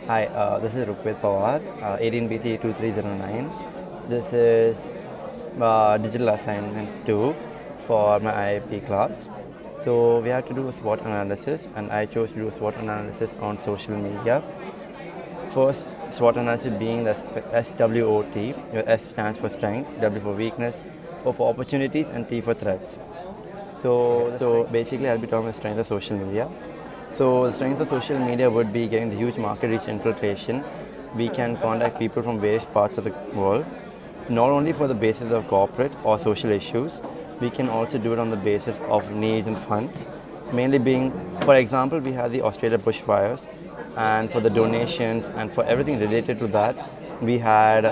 Hi, this is Rupit Pawar, 18BCE2309. This is digital assignment 2 for my IIP class. So we have to do a SWOT analysis, and I chose to do a SWOT analysis on social media. First, SWOT analysis being the SWOT, where S stands for strength, W for weakness, O for opportunities, and T for threats. So basically, I'll be talking about the strength of social media. So the strength of social media would be getting the huge market reach infiltration. We can contact people from various parts of the world, not only for the basis of corporate or social issues. We can also do it on the basis of needs and funds. Mainly being, for example, we have the Australia bushfires, and for the donations and for everything related to that, we had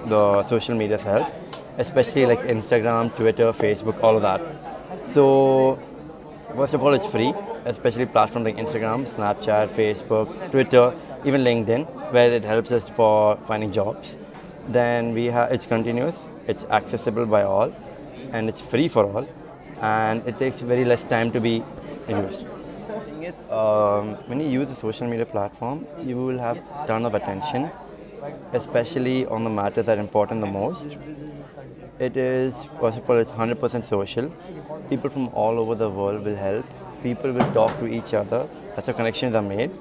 the social media's help, especially like Instagram, Twitter, Facebook, all of that. So, first of all, it's free, especially platforms like Instagram, Snapchat, Facebook, Twitter, even LinkedIn, where it helps us for finding jobs. Then we have it's continuous, it's accessible by all, and it's free for all, and it takes very less time to be used. The thing is, when you use a social media platform, you will have ton of attention, especially on the matters that are important the most. It is, first of all, it's 100% social. People from all over the world will help. People will talk to each other. That's how connections are made.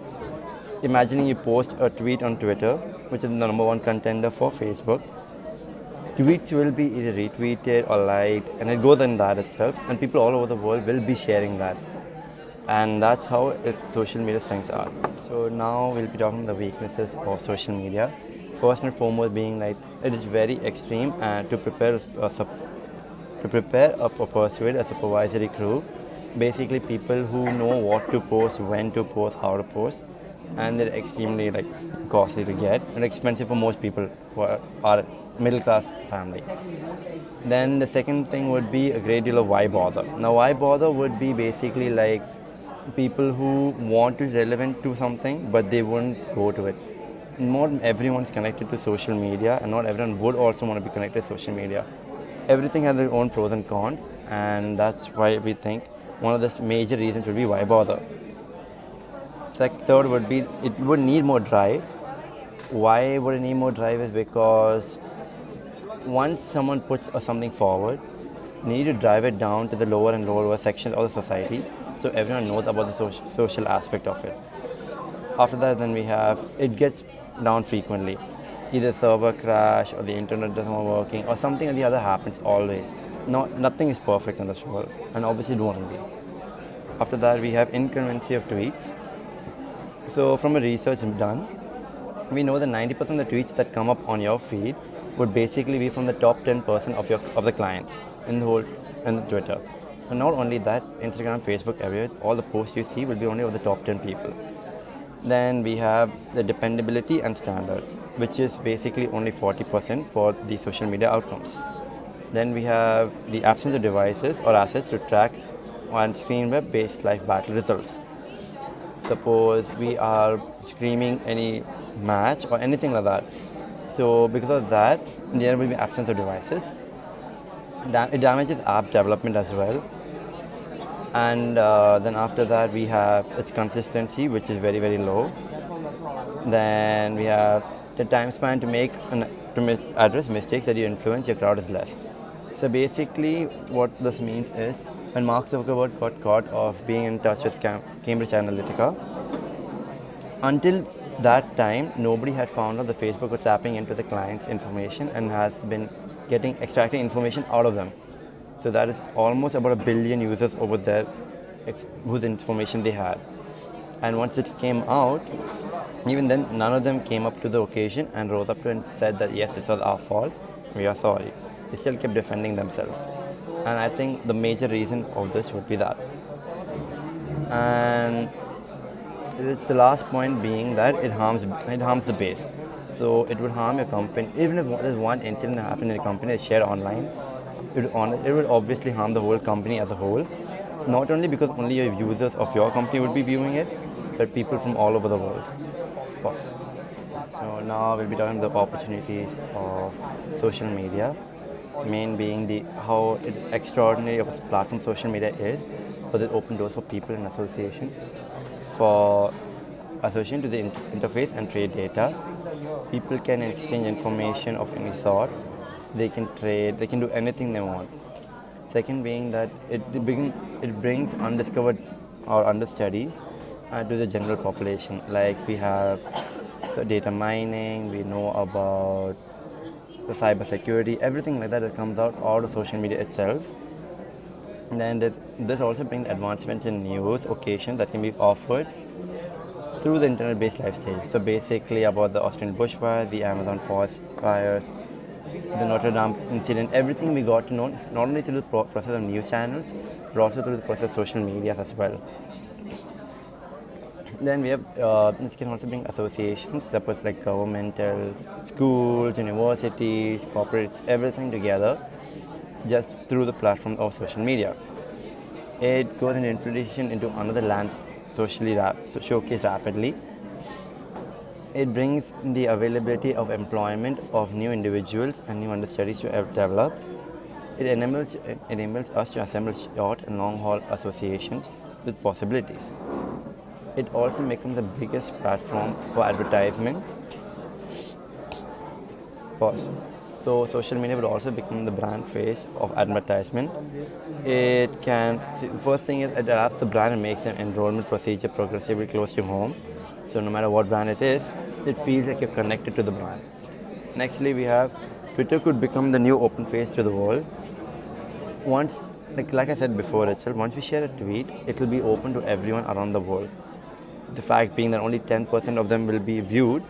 Imagining you post a tweet on Twitter, which is the number one contender for Facebook. Tweets will be either retweeted or liked, and it goes in that itself. And people all over the world will be sharing that. And that's how social media strengths are. So now we'll be talking about the weaknesses of social media. First and foremost, being like it is very extreme, and to persuade a supervisory crew, basically people who know what to post, when to post, how to post, and they're extremely like costly to get and expensive for most people who are middle class family. Then the second thing would be a great deal of why bother. Now, why bother would be basically like people who want to be relevant to something, but they wouldn't go to it. Not everyone is connected to social media, and not everyone would also want to be connected to social media. Everything has their own pros and cons, and that's why we think one of the major reasons would be why bother. Third would be it would need more drive. Why would it need more drive is because once someone puts something forward, you need to drive it down to the lower and lower sections of the society so everyone knows about the social aspect of it. After that, then we have it gets down frequently. Either server crash or the internet doesn't working or something or the other happens always. Nothing is perfect in this world, and obviously it won't be. After that, we have incongruency of tweets. So from a research done, we know that 90% of the tweets that come up on your feed would basically be from the top 10% of the clients in the whole in Twitter. And not only that, Instagram, Facebook, everywhere, all the posts you see will be only of the top 10 people. Then we have the dependability and standard, which is basically only 40% for the social media outcomes. Then we have the absence of devices or assets to track on screen web-based live battle results. Suppose we are streaming any match or anything like that. So because of that, there will be absence of devices. It damages app development as well. And then after that, we have its consistency, which is very, very low. Then we have the time span to address mistakes that you influence your crowd is less. So basically, what this means is when Mark Zuckerberg got caught of being in touch with Cambridge Analytica, until that time, nobody had found out that Facebook was tapping into the client's information and has been extracting information out of them. So that is almost about 1 billion users over there whose information they had. And once it came out, even then, none of them came up to the occasion and rose up to and said that yes, this was our fault, we are sorry. They still kept defending themselves. And I think the major reason of this would be that. And the last point being that it harms the base. So it would harm your company. Even if there's one incident that happened in a company that's shared online, it would obviously harm the whole company as a whole. Not only because only your users of your company would be viewing it, but people from all over the world. Pause. So now we'll be talking about the opportunities of social media. Main being how extraordinary of a platform social media is, because it opens doors for people and associations, for association to the interface and trade data. People can exchange information of any sort. They can trade. They can do anything they want. Second being that it brings undiscovered or understudies to the general population. Like we have data mining, we know about the cyber security, everything like that comes out of social media itself. And then this also brings advancements in news occasions that can be offered through the internet-based lifestyle. So basically about the Australian bushfire, the Amazon forest fires, the Notre Dame incident, everything we got to know not only through the process of news channels, but also through the process of social media as well. Then we have, this can also bring associations, suppose like governmental, schools, universities, corporates, everything together just through the platform of social media. It goes into infiltration into another land socially showcased rapidly. It brings the availability of employment of new individuals and new understudies to develop. It enables us to assemble short and long haul associations with possibilities. It also becomes the biggest platform for advertisement. Pause. So social media would also become the brand face of advertisement. It can, the first thing is it adapts the brand and makes the enrollment procedure progressively close to home. So no matter what brand it is, it feels like you're connected to the brand. Nextly, we have Twitter could become the new open face to the world. Once, like I said before itself, once we share a tweet, it will be open to everyone around the world. The fact being that only 10% of them will be viewed,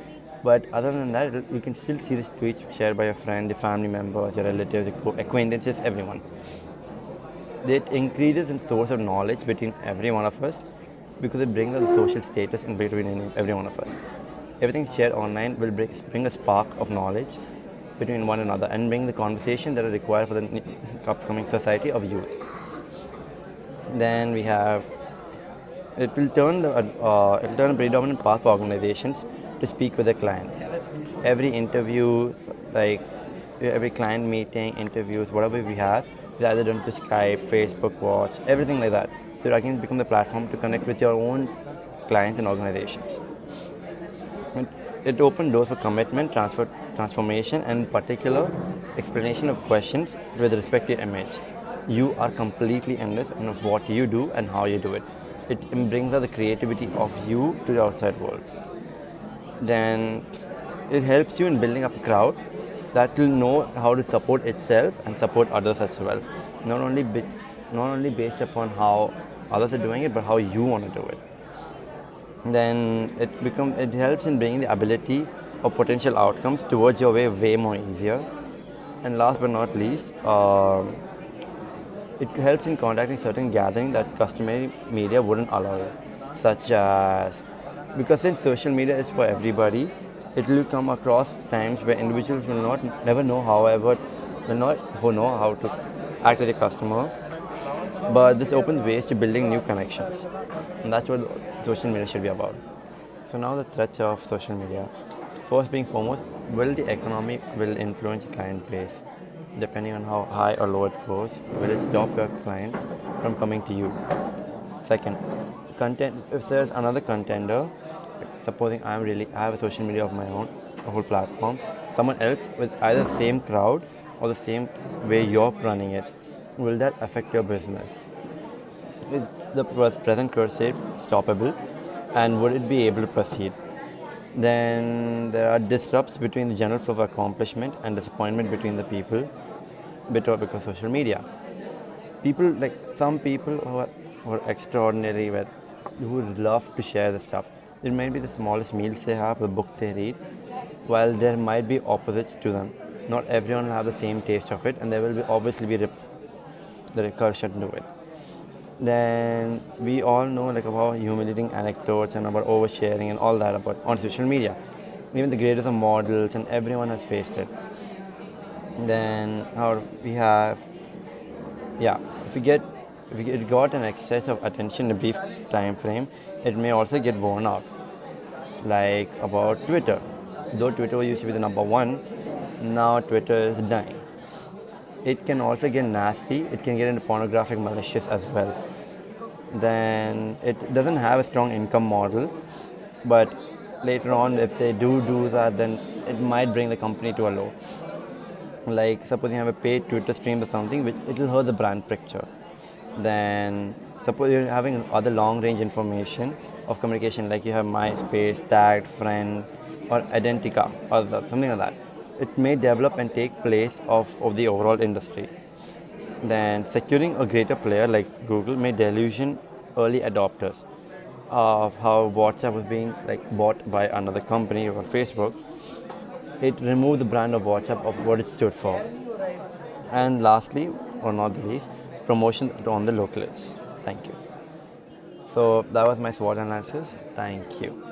but other than that, you can still see the tweets shared by your friend, your family members, your relatives, acquaintances, everyone. It increases the source of knowledge between every one of us because it brings us the social status in between every one of us. Everything shared online will bring a spark of knowledge between one another and bring the conversation that are required for the upcoming society of youth. Then we have, it will turn a predominant path for organizations to speak with their clients. Every interview, like every client meeting, interviews, whatever we have, is either done to Skype, Facebook Watch, everything like that. So it again become the platform to connect with your own clients and organizations. It opened doors for commitment, transformation, and in particular explanation of questions with respect to your image. You are completely endless in what you do and how you do it. It brings out the creativity of you to the outside world. Then it helps you in building up a crowd that will know how to support itself and support others as well. Not only based upon how others are doing it, but how you want to do it. Then it helps in bringing the ability of potential outcomes towards your way more easier. And last but not least, it helps in contacting certain gatherings that customary media wouldn't allow, such as, because since social media is for everybody, it will come across times where individuals will never know, however, will not know how to act with a customer. But this opens ways to building new connections, and that's what social media should be about. So now the threats of social media. First being foremost, will the economy will influence your client base? Depending on how high or low it goes, will it stop your clients from coming to you? Second, content. If there's another contender, supposing I have a social media of my own, a whole platform, someone else with either the same crowd or the same way you're running it, will that affect your business? Is the present curse stoppable, and would it be able to proceed? Then there are disrupts between the general flow of accomplishment and disappointment between the people because of social media. People, like some people who are extraordinary, who love to share the stuff. It might be the smallest meals they have, the book they read, while there might be opposites to them. Not everyone will have the same taste of it, and there will obviously be the recursion to it. Then we all know about humiliating anecdotes and about oversharing and all that about on social media. Even the greatest of models and everyone has faced it. Then we have, if it got an excess of attention in a brief time frame, it may also get worn out. Like about Twitter. Though Twitter used to be the number one, now Twitter is dying. It can also get nasty. It can get into pornographic malicious as well. Then it doesn't have a strong income model. But later on, if they do that, then it might bring the company to a low. Like suppose you have a paid Twitter stream or something, which it will hurt the brand picture. Then suppose you're having other long range information of communication, like you have MySpace, tagged friend, or Identica, or something like that. It may develop and take place of the overall industry. Then securing a greater player like Google may delusion early adopters of how WhatsApp was being like bought by another company or Facebook. It removed the brand of WhatsApp of what it stood for. And lastly, or not the least, promotion on the localists. Thank you. So that was my SWOT analysis. Thank you.